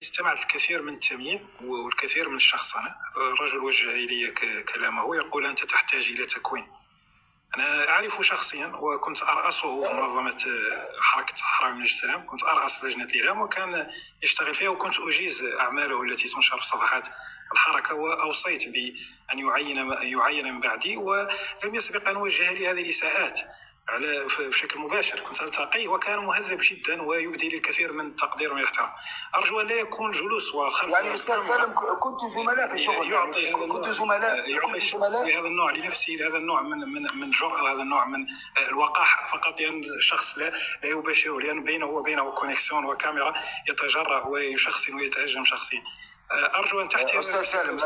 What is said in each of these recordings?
استمعت الكثير من التمييع والكثير من الشخصنة. الرجل وجه إلي كلامه يقول أنت تحتاج إلى تكوين. أنا أعرفه شخصيا وكنت أرأسه في منظمة حركة الصحراوي من السلام، كنت أرأس لجنة الإعلام وكان يشتغل فيها، وكنت أجيز أعماله التي تنشر في صفحات الحركة، وأوصيت بأن يعين من بعدي، ولم يسبق أن وجه لي هذه الإساءات بشكل مباشر. كنت ألتقيه وكان مهذب جدا ويبدي لي الكثير من التقدير والاحترام. أرجو أن لا يكون جلوس وخلف يعني أستاذ سالم كنت زملاء في الشغل، يعطي كنت زملاء هذا النوع لنفسه، هذا النوع من الجرأة وهذا النوع من الوقاحة، فقط لأن الشخص لا يباشره، لأن بينه وبينه كونيكسيون وكاميرا يتجرأ ويشخصن ويتهجم شخصيا. أرجو أن تحترم. أستاذ سالم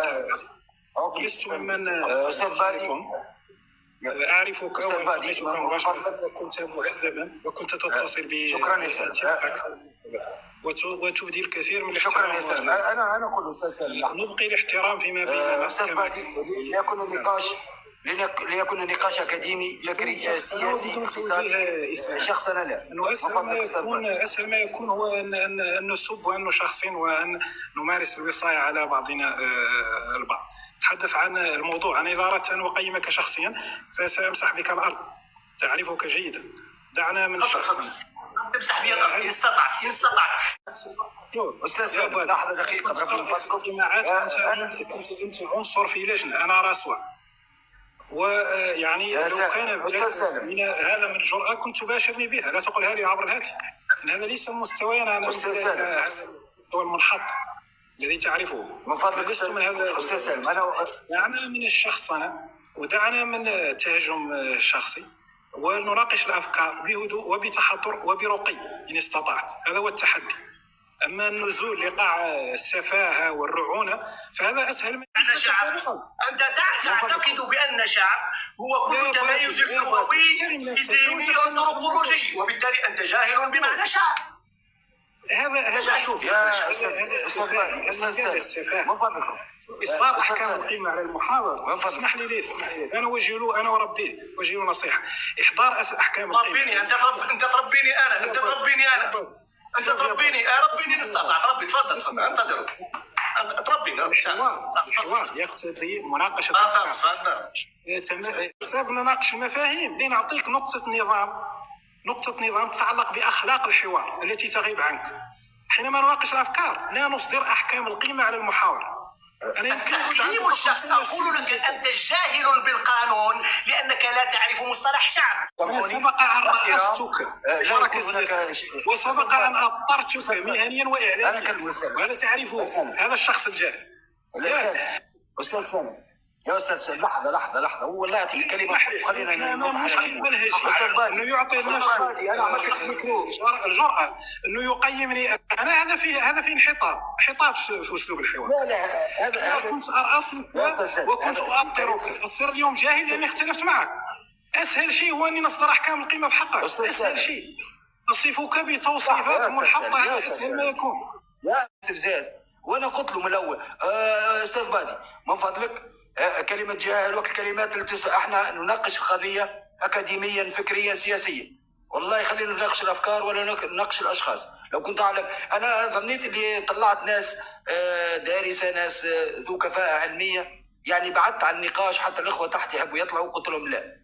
لست ممن أستاذ بادي أعرفك والتقيتك مباشرة وكنت مهذبا وكنت تتصل بي. شكرا يا سالم وتبدي الكثير من شكرا الاحترام. يا سالم. أنا أقول أستاذ سالم نبقي الاحترام فيما بيننا. أستاذ بادي ليكون النقاش أكاديمي فكري سياسي اقتصادي شخصنا لا. أسهل ما يكون هو أن نسب وأن نشخصن وأن نمارس الوصاية على بعضنا البعض. تحدث عن الموضوع. أنا إذا أردت أن أقيمك شخصيا فسأمسح بك الأرض، تعرفك جيدا. دعنا من الشخص. تمسح بي الأرض إن استطعت. أستاذ سالم لحظة دقيقة. كنت أنت عنصر في لجنة، أنا راسوة، ويعني لو كان من هذا من الجرأة كنت تباشرني بها، لا تقولها لي عبر الهاتف. هذا ليس مستوانا. أنا هو المنحط الذي تعرفه. من فضلك لست من هذا. أستاذ سالم دعنا من الشخصنة ودعنا من التهجم الشخصي، ونناقش الأفكار بهدوء وبتحضر وبرقي إن استطعت. هذا هو التحدي. أما النزول لقاع السفاهة والرعونة فهذا أسهل من أنت تعتقد بأن شعب هو كل تميز لغوي ديني أنثروبولوجي، وبالتالي أنت جاهل بمعنى شعب. هذا شوف يا أستاذ السفاهة. من فضلكم إصدار أحكام القيمة على المحاضر. اسمح لي أنا وجه له، أنا وربيه وجه له نصيحة. إحضار أحكام القيمة. ربيني أنت تربيني أنا، أنت تربيني ربيني نستطع. ربي تفضل انتظر. تربينا. الحوار يقتضي مناقشة الأفكار. نناقش المفاهيم لنعطيك نقطة نظام تتعلق بأخلاق الحوار التي تغيب عنك. حينما نناقش الأفكار لا نصدر أحكام القيمة على المحاور. تحكيم الشخص. أقول لك أنت جاهل بالقانون لأنك لا تعرف مصطلح شعب. أنا سبق أن رأستك حركة سياسية وسبق أن أضطرتك مهنيا وإعلاميا، وهذا تعرفه. هذا الشخص الجاهل. أستاذ سالم يا أستاذ سالم لحظة هو لا يعطيك كلمة. خلينا مشكل منهجي انه يعطي نفسه الجرأة انه يقيمني انا. هذا في انحطاط في اسلوب الحوار. لا انا كنت ارأسك وكنت اؤطرك. السر اليوم جاهل لاني اختلفت معك. اسهل شيء هو اني نصدر احكام القيمة بحقك. اسهل شيء اصفك بتوصيفات منحطة على اسهل ما يكون. يا استفزاز. وانا قلت له من الاول استاذ بادي من فضلك كلمة جاهل والكلمات التي احنا نناقش القضية أكاديميا فكريا سياسيا. والله خلينا نناقش الأفكار ولا نناقش الأشخاص. لو كنت أعلم أنا ظنيت اللي طلعت ناس دارسة، ناس ذو كفاءة علمية، يعني بعدت عن النقاش. حتى الإخوة تحت يحبوا يطلعوا قلت لهم لا،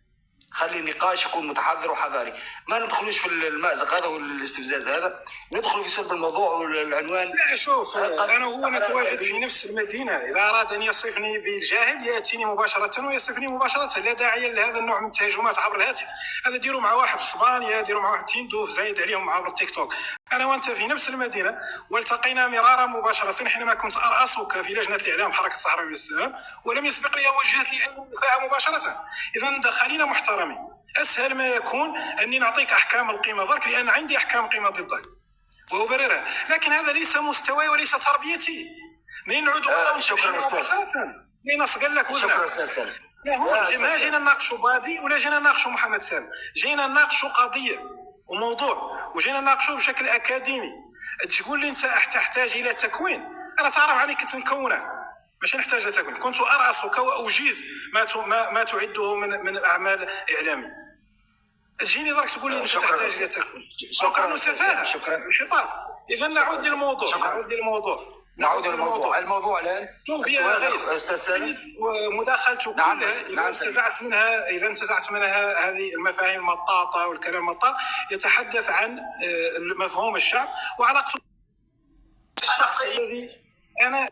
خلي النقاش يكون متحضر وحضاري، ما ندخلوش في المأزق هذا والاستفزاز هذا، ندخل في صلب الموضوع والعنوان. لا شوف أنا هو نتواجد في نفس المدينة. إذا أراد أن يصفني بالجاهل يأتيني مباشرة ويصفني مباشرة، لا داعي لهذا النوع من التهجمات عبر الهاتف. هذا ديروا مع واحد في اسبانيا، ديروا مع واحد تيندوف زايد عليهم عبر التيك توك. أنا وأنت في نفس المدينة والتقينا مرارا مباشرة حينما كنت أرأسك في لجنة الإعلام حركة الصحراوي من السلام، ولم يسبق لي وجهت لي أي نصيحة مباشرة. إذا خلينا محترمين. أسهل ما يكون أني نعطيك أحكام القيمة ضرك لأن عندي أحكام قيمة ضدك وأبررها، لكن هذا ليس مستواي وليس تربيتي. من نعود شكرا مباشرة لنصقل لك شكرا وزنك. ما جينا نناقشوا بادي ولا جينا نناقشوا محمد سالم، جينا نناقشوا قضية وموضوع وجينا نناقشوا بشكل أكاديمي. تقول لي أنت تحتاج إلى تكوين، أنا تعرف عليك كنت مكونة، مش نحتاج لتكوين. كنت أرأسك وأجيز ما تعده من الأعمال إعلامية. تجيني درك تقول لي أنت تحتاج إلى تكوين. شكرا سفاهة. شكرا. انحطاط. اذا نعود للموضوع. نعود للموضوع. الموضوع الان شوف يا غيث، استاذ سامي، ومداخلته نعم. كلها اذا انتزعت منها هذه المفاهيم المطاطه والكلام المطاط، يتحدث عن مفهوم الشعب وعلاقته الشخصيه الذي انا